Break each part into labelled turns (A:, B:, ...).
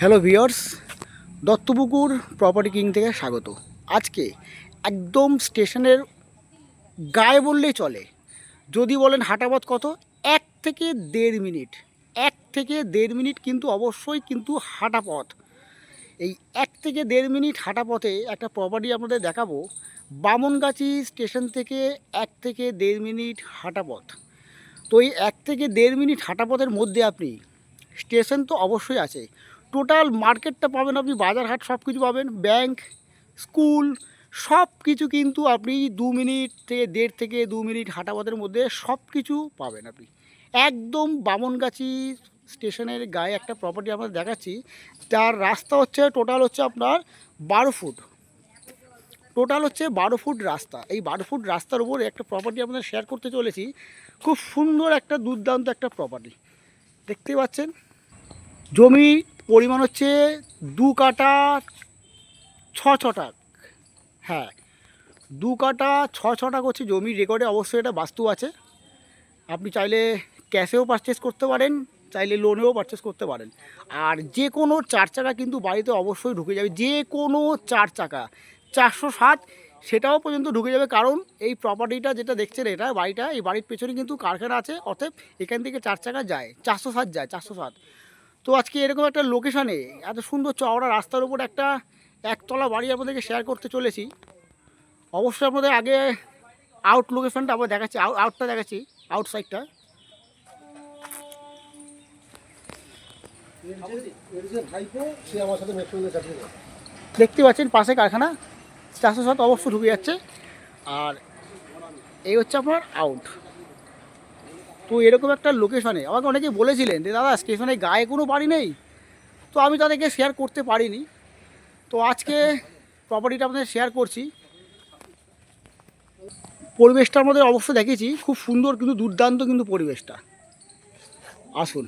A: Hello viewers, Duttapukur property king থেকে স্বাগত। আজকে একদম স্টেশনের গায়ে বললেই চলে। যদি বলেন হাঁটাপথ কত, 1 থেকে 1.5 মিনিট, 1 থেকে 1.5 মিনিট কিন্তু অবশ্যই কিন্তু হাঁটাপথ। এই 1 থেকে 1.5 মিনিট হাঁটাপথে একটা প্রপার্টি আপনাদের দেখাবো। বামনগাছি স্টেশন থেকে 1 থেকে 1.5 মিনিট হাঁটাপথ। তো এই 1 থেকে 1.5 মিনিট হাঁটাপথের মধ্যে আপনি স্টেশন তো অবশ্যই আছে, টোটাল মার্কেটটা পাবেন আপনি, বাজার হাট সব কিছু পাবেন, ব্যাংক, স্কুল, সব কিছু কিন্তু আপনি 2 মিনিট থেকে 1.5 থেকে 2 মিনিট হাঁটাপথের মধ্যে সব কিছু পাবেন আপনি। একদম বামনগাছি স্টেশনের গায়ে একটা প্রপার্টি আমরা দেখাচ্ছি। তার রাস্তা হচ্ছে টোটাল হচ্ছে আপনার 12 ফুট, টোটাল হচ্ছে 12 ফুট রাস্তা। এই 12 ফুট রাস্তার উপরে একটা প্রপার্টি আপনাদের শেয়ার করতে চলেছি। খুব সুন্দর একটা দুর্দান্ত একটা প্রপার্টি দেখতেই পাচ্ছেন। জমি পরিমাণ হচ্ছে 2 কাঠা 6 ছটাক। হ্যাঁ, 2 কাঠা 6 ছটাক হচ্ছে জমি। রেকর্ডে অবশ্যই এটা বাস্তু আছে। আপনি চাইলে ক্যাশেও পারচেস করতে পারেন, চাইলে লোনেও পারচেস করতে পারেন। আর যে কোনো 4 চাকা কিন্তু বাড়িতে অবশ্যই ঢুকে যাবে, যে কোনো 4 চাকা 407 সেটাও পর্যন্ত ঢুকে যাবে। কারণ এই প্রপার্টিটা যেটা দেখছেন, এটা বাড়িটা, এই বাড়ির পেছনে কিন্তু কারখানা আছে, অতএব এখান থেকে 4 চাকা যায়, 407 যায়, 407। তো আজকে এরকম একটা লোকেশানে এত সুন্দর চওড়া রাস্তার উপর একটা একতলা বাড়ি আপনাদেরকে শেয়ার করতে চলেছি। অবশ্যই আপনাদের আগে আউট লোকেশনটা আবার দেখাচ্ছি, আউটটা দেখাচ্ছি, আউটসাইডটা দেখতে পাচ্ছেন। পাশে কারখানা, 407 অবশ্যই ঢুকে যাচ্ছে। আর এই হচ্ছে আপনার আউট। তো এরকম একটা লোকেশনে আমাকে অনেকে বলেছিলেন যে দাদা স্টেশনের গায়ে কোনো বাড়ি নেই, তো আমি তাদেরকে শেয়ার করতে পারিনি। তো আজকে প্রপার্টিটা আপনাদের শেয়ার করছি। পরিবেশটা আমাদের অবশ্যই দেখেছি, খুব সুন্দর কিন্তু দুর্দান্ত কিন্তু পরিবেশটা। আসুন।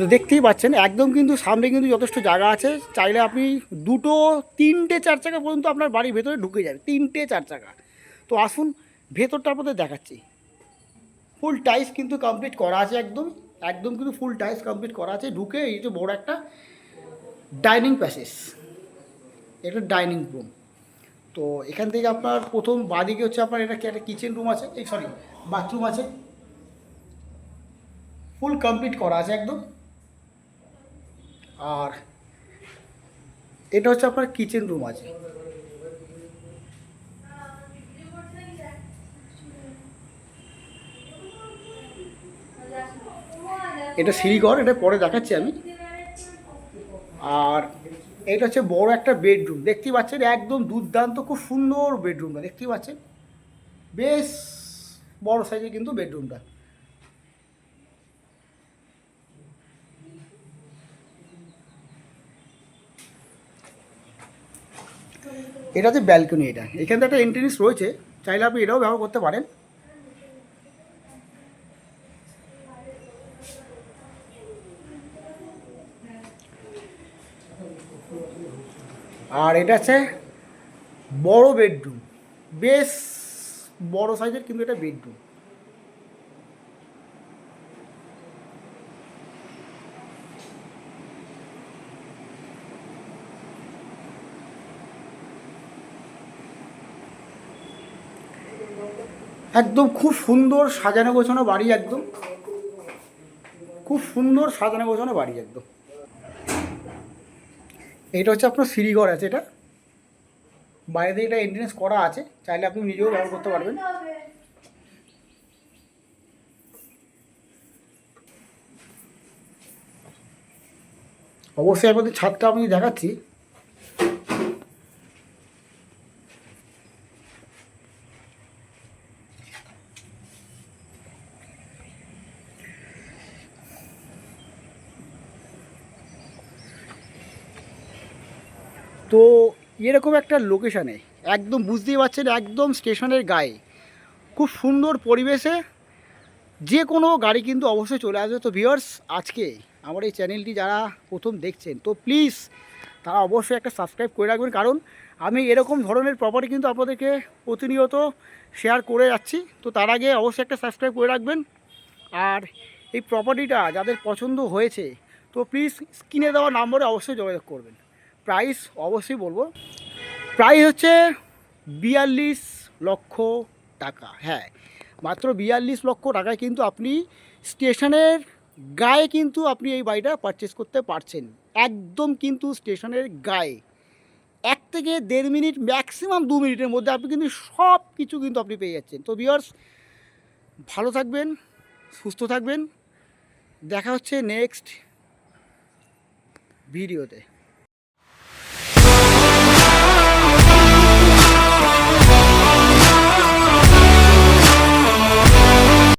A: তো দেখতেই পাচ্ছেন একদম কিন্তু সামনে কিন্তু যথেষ্ট জায়গা আছে। চাইলে আপনি 2, 3, 4 চাকা পর্যন্ত আপনার বাড়ির ভেতরে ঢুকে যাবে, 3, 4 চাকা। তো আসুন ভেতরটা আপনাদের দেখাচ্ছি। ফুল টাইলস কিন্তু কমপ্লিট করা আছে, একদম একদম কিন্তু ফুল টাইলস কমপ্লিট করা আছে। ঢুকে এই যে বড় একটা ডাইনিং প্যাসেজ, এটা ডাইনিং রুম। তো এখান থেকে আপনার প্রথম বাঁদিকে হচ্ছে আপনার এটা কি একটা কিচেন রুম আছে, এই সরি বাথরুম আছে, ফুল কমপ্লিট করা আছে একদম। আর এটা হচ্ছে আপনার কিচেন রুম আছে। এটা সিঁড়িঘর, এটা পরে দেখাচ্ছি আমি। আর এটা হচ্ছে বড় একটা বেডরুম, দেখতেই পাচ্ছেন একদম দুর্দান্ত, খুব সুন্দর বেডরুমটা দেখতেই পাচ্ছেন। বেশ বড় সাইজের কিন্তু বেডরুমটা। এটা হচ্ছে ব্যালকনি, এটা এখান থেকে একটা এন্ট্রেন্স রয়েছে, চাইলে আপনি এটাও ব্যবহার করতে পারেন। আর এটা আছে বড় বেডরুম, বেশ বড় সাইজের কিন্তু এটা বেডরুম। একদম খুব সুন্দর সাজানো গোছানো বাড়ি, একদম খুব সুন্দর সাজানো গোছানো বাড়ি একদম। এটা হচ্ছে আপনার সিঁড়িঘর আছে, এটা বাইরে থেকে এটা এন্ট্রেন্স করা আছে, চাইলে আপনি নিজেও ব্যবহার করতে পারবেন। অবশ্যই আপনাদের ছাদটা আমি দেখাচ্ছি। তো এরকম একটা লোকেশানে একদম বুঝতেই পারছেন, একদম স্টেশনের গায়ে, খুব সুন্দর পরিবেশে যে কোনো গাড়ি কিন্তু অবশ্যই চলে আসবে। তো ভিউয়ার্স, আজকে আমার এই চ্যানেলটি যারা প্রথম দেখছেন, তো প্লিজ তারা অবশ্যই একটা সাবস্ক্রাইব করে রাখবেন, কারণ আমি এরকম ধরনের প্রপার্টি কিন্তু আপনাদেরকে প্রতিনিয়ত শেয়ার করে যাচ্ছি। তো তার আগে অবশ্যই একটা সাবস্ক্রাইব করে রাখবেন। আর এই প্রপার্টিটা যাদের পছন্দ হয়েছে তো প্লিজ স্ক্রিনে দেওয়া নম্বরে অবশ্যই যোগাযোগ করবেন। প্রাইস অবশ্যই বলবো, প্রাইস হচ্ছে 42 লক্ষ টাকা। হ্যাঁ, মাত্র 42 লক্ষ টাকায় কিন্তু আপনি স্টেশনের গায়ে কিন্তু আপনি এই বাড়িটা পারচেস করতে পারছেন। একদম কিন্তু স্টেশনের গায়ে 1 থেকে 1.5 মিনিট, ম্যাক্সিমাম 2 মিনিটের মধ্যে আপনি কিন্তু সব কিছু কিন্তু আপনি পেয়ে যাচ্ছেন। তো ভিউয়ার্স, ভালো থাকবেন, সুস্থ থাকবেন, দেখা হচ্ছে নেক্সট ভিডিওতে।